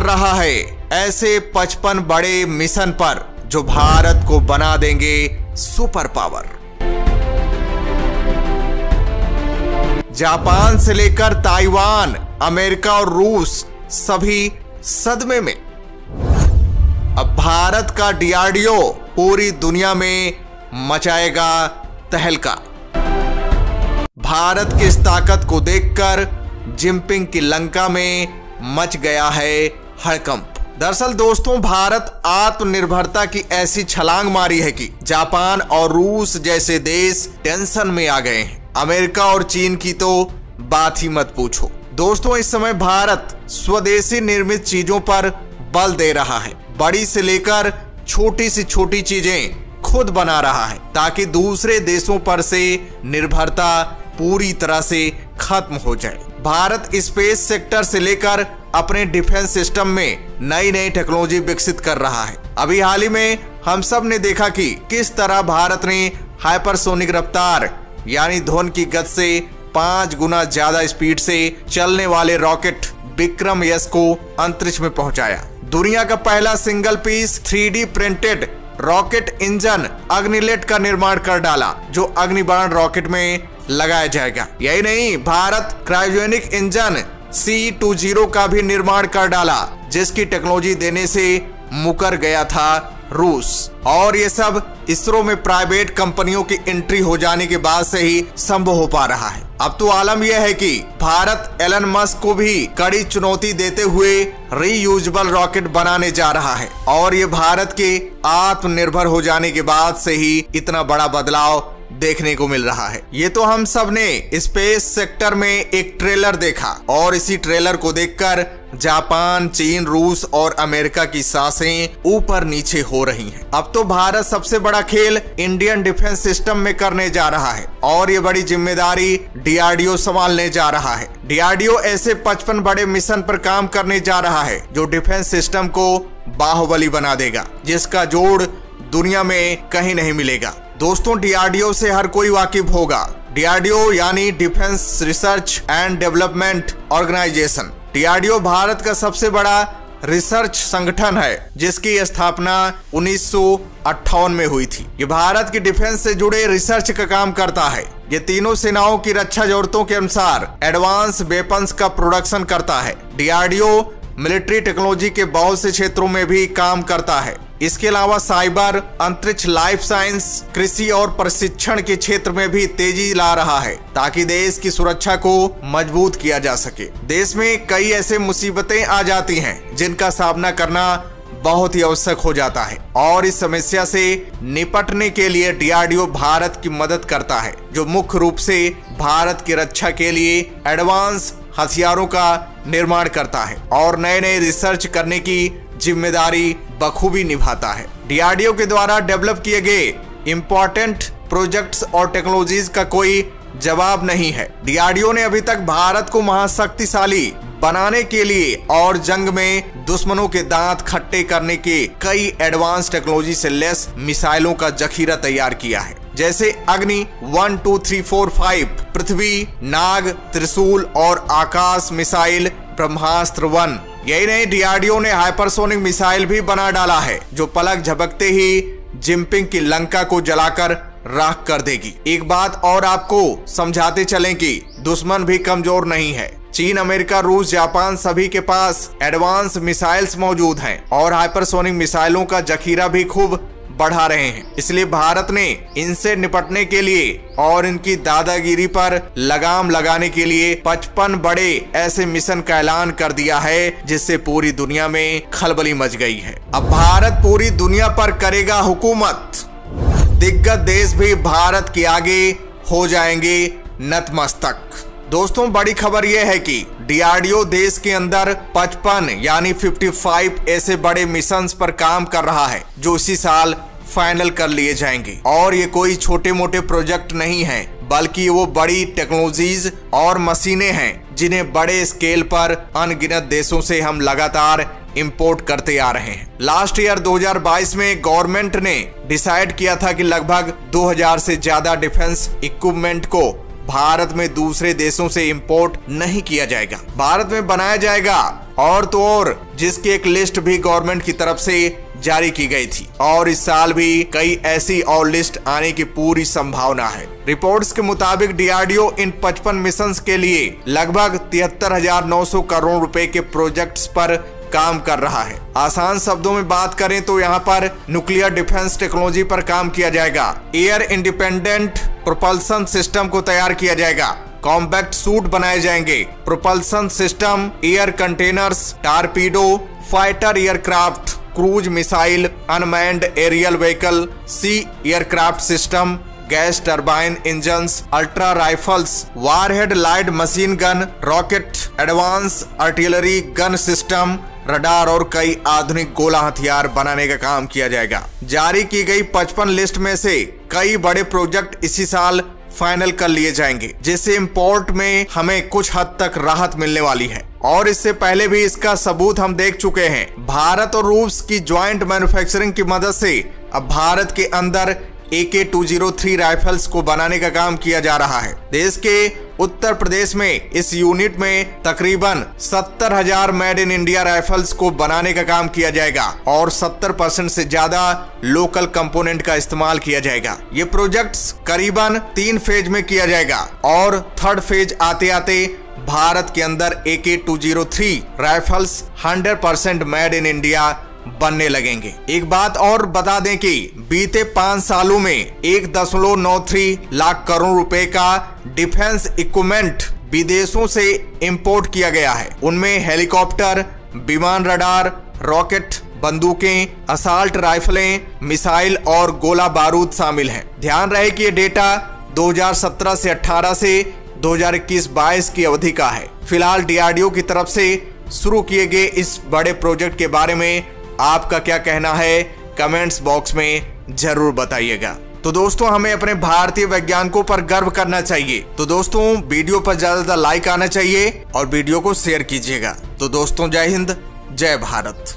रहा है ऐसे 55 बड़े मिशन पर जो भारत को बना देंगे सुपर पावर। जापान से लेकर ताइवान, अमेरिका और रूस सभी सदमे में। अब भारत का डीआरडीओ पूरी दुनिया में मचाएगा तहलका। भारत की इस ताकत को देखकर जिनपिंग की लंका में मच गया है हड़कंप। दरअसल दोस्तों, भारत आत्मनिर्भरता की ऐसी छलांग मारी है कि जापान और रूस जैसे देश टेंशन में आ गए हैं। अमेरिका और चीन की तो बात ही मत पूछो। दोस्तों, इस समय भारत स्वदेशी निर्मित चीजों पर बल दे रहा है। बड़ी से लेकर छोटी से छोटी चीजें खुद बना रहा है ताकि दूसरे देशों पर से निर्भरता पूरी तरह से खत्म हो जाए। भारत स्पेस सेक्टर से लेकर अपने डिफेंस सिस्टम में नई नई टेक्नोलॉजी विकसित कर रहा है। अभी हाल ही में हम सब ने देखा कि किस तरह भारत ने हाइपरसोनिक रफ्तार यानी ध्वनि की गति से 5 गुना ज्यादा स्पीड से चलने वाले रॉकेट विक्रम यस को अंतरिक्ष में पहुंचाया। दुनिया का पहला single piece 3D printed rocket engine Agnilet का निर्माण कर डाला जो अग्निबाण रॉकेट में लगाया जाएगा। यही नहीं, भारत क्रायोजेनिक इंजन C-20 का भी निर्माण कर डाला जिसकी टेक्नोलॉजी देने से मुकर गया था रूस। और ये सब इसरो में प्राइवेट कंपनियों की एंट्री हो जाने के बाद से ही संभव हो पा रहा है। अब तो आलम यह है कि भारत एलन मस्क को भी कड़ी चुनौती देते हुए रीयूजेबल रॉकेट बनाने जा रहा है और ये भारत के आत्मनिर्भर हो जाने के बाद से ही इतना बड़ा बदलाव देखने को मिल रहा है। ये तो हम सब ने स्पेस सेक्टर में एक ट्रेलर देखा और इसी ट्रेलर को देखकर जापान, चीन, रूस और अमेरिका की सांसें ऊपर नीचे हो रही हैं। अब तो भारत सबसे बड़ा खेल इंडियन डिफेंस सिस्टम में करने जा रहा है और ये बड़ी जिम्मेदारी डीआरडीओ संभालने जा रहा है। डीआरडीओ ऐसे 55 बड़े मिशन पर काम करने जा रहा है जो डिफेंस सिस्टम को बाहुबली बना देगा, जिसका जोड़ दुनिया में कहीं नहीं मिलेगा। दोस्तों, डीआरडीओ से हर कोई वाकिफ होगा। डीआरडीओ यानी defence research and development organisation. DRDO Bharat का सबसे बड़ा रिसर्च संगठन है जिसकी स्थापना 1958 में हुई थी। ये भारत की डिफेंस से जुड़े रिसर्च का काम करता है। ये तीनों सेनाओं की रक्षा जरूरतों के अनुसार एडवांस वेपन्स का प्रोडक्शन करता है। डीआरडीओ मिलिट्री टेक्नोलॉजी के बहुत से क्षेत्रों में भी काम करता है। इसके अलावा साइबर, अंतरिक्ष, लाइफ साइंस, कृषि और प्रशिक्षण के क्षेत्र में भी तेजी ला रहा है ताकि देश की सुरक्षा को मजबूत किया जा सके। देश में कई ऐसे मुसीबतें आ जाती हैं जिनका सामना करना बहुत ही आवश्यक हो जाता है और इस समस्या से निपटने के लिए डीआरडीओ भारत की मदद करता है, जो मुख्य रूप से भारत की रक्षा के लिए एडवांस हथियारों का निर्माण करता है और नए नए रिसर्च करने की जिम्मेदारी बखूबी निभाता है। डीआरडीओ के द्वारा डेवलप किए गए इंपॉर्टेंट प्रोजेक्ट्स और टेक्नोलॉजीज का कोई जवाब नहीं है। डीआरडीओ ने अभी तक भारत को महाशक्तिशाली बनाने के लिए और जंग में दुश्मनों के दांत खट्टे करने के कई एडवांस टेक्नोलॉजी से लेस मिसाइलों का जखीरा तैयार किया है, जैसे अग्नि 1, 2, 3, 4, 5, पृथ्वी, नाग, त्रिशूल और आकाश मिसाइल ब्रह्मास्त्र 1। यही नहीं, डीआरडीओ ने हाइपरसोनिक मिसाइल भी बना डाला है जो पलक झपकते ही जिनपिंग की लंका को जलाकर राख कर देगी। एक बात और आपको समझाते चलें कि दुश्मन भी कमजोर नहीं है। चीन, अमेरिका, रूस, जापान सभी के पास एडवांस मिसाइल्स मौजूद हैं और हाइपरसोनिक मिसाइलों का जखीरा भी खूब बढ़ा रहे हैं। इसलिए भारत ने इनसे निपटने के लिए और इनकी दादागिरी पर लगाम लगाने के लिए 55 बड़े ऐसे मिशन का ऐलान कर दिया है जिससे पूरी दुनिया में खलबली मच गई है। अब भारत पूरी दुनिया पर करेगा हुकूमत। दिग्गज देश भी भारत के आगे हो जाएंगे नतमस्तक। दोस्तों, बड़ी खबर यह है कि डीआरडीओ देश के अंदर 55 यानी 55 ऐसे बड़े मिशंस पर काम कर रहा है जो इसी साल फाइनल कर लिए जाएंगे। और ये कोई छोटे मोटे प्रोजेक्ट नहीं है बल्कि वो बड़ी टेक्नोलॉजीज और मशीनें हैं जिन्हें बड़े स्केल पर अनगिनत देशों से हम लगातार इंपोर्ट करते आ रहे हैं। लास्ट ईयर 2022 में गवर्नमेंट ने डिसाइड किया था कि लगभग 2000 से ज्यादा डिफेंस इक्विपमेंट को भारत में दूसरे देशों से इंपोर्ट नहीं किया जाएगा, भारत में बनाया जाएगा और तो और जिसकी एक लिस्ट भी गवर्नमेंट की तरफ से जारी की गई थी और इस साल भी कई ऐसी और लिस्ट आने की पूरी संभावना है। रिपोर्ट्स के मुताबिक डीआरडीओ इन 55 मिशंस के लिए लगभग 73,900 करोड़ रुपए के प्रोजेक्ट्स पर काम कर रहा है। आसान शब्दों में बात करें तो यहाँ पर न्यूक्लियर डिफेंस टेक्नोलॉजी पर काम किया जाएगा, एयर इंडिपेंडेंट प्रोपल्सन सिस्टम को तैयार किया जाएगा, कॉम्पैक्ट सूट बनाए जाएंगे, propulsion system, air containers, torpedo, fighter aircraft, cruise missile, unmanned aerial vehicle, sea aircraft system, gas turbine engines, ultra rifles, warhead light machine gun, rocket, advance artillery gun system, radar और कई आधुनिक गोला हथियार बनाने का काम किया जाएगा। जारी की गई 55 लिस्ट में से कई बड़े प्रोजेक्ट इसी साल फाइनल कर लिए जाएंगे, जिससे इंपोर्ट में हमें कुछ हद तक राहत मिलने वाली है। और इससे पहले भी इसका सबूत हम देख चुके हैं। भारत और रूस की ज्वाइंट मैन्युफैक्चरिंग की मदद से अब भारत के अंदर AK-203 राइफल्स को बनाने का काम किया जा रहा है। देश के उत्तर प्रदेश में इस यूनिट में तकरीबन 70,000 मेड इन इंडिया राइफल्स को बनाने का काम किया जाएगा और 70% से ज्यादा लोकल कंपोनेंट का इस्तेमाल किया जाएगा। ये प्रोजेक्ट्स करीबन 3 फेज में किया जाएगा और थर्ड फेज आते आते भारत के अंदर AK-203 rifles 100% made in India बनने लगेंगे। एक बात और बता दें कि बीते 5 सालों में 1.93 लाख करोड़ रुपए का डिफेंस इक्विपमेंट विदेशों से इंपोर्ट किया गया है। उनमें हेलीकॉप्टर, विमान, रडार, रॉकेट, बंदूकें, असाल्ट राइफलें, मिसाइल और गोला बारूद शामिल हैं। ध्यान रहे कि ये डेटा 2017 से 18 से 2021-22 की अवधि का है। फिलहाल डीआरडीओ की तरफ से शुरू किए गए इस बड़े प्रोजेक्ट के बारे में आपका क्या कहना है, कमेंट्स बॉक्स में जरूर बताइएगा। तो दोस्तों, हमें अपने भारतीय वैज्ञानिकों पर गर्व करना चाहिए। तो दोस्तों, वीडियो पर ज्यादा लाइक आना चाहिए और वीडियो को शेयर कीजिएगा। तो दोस्तों, जय हिंद, जय भारत।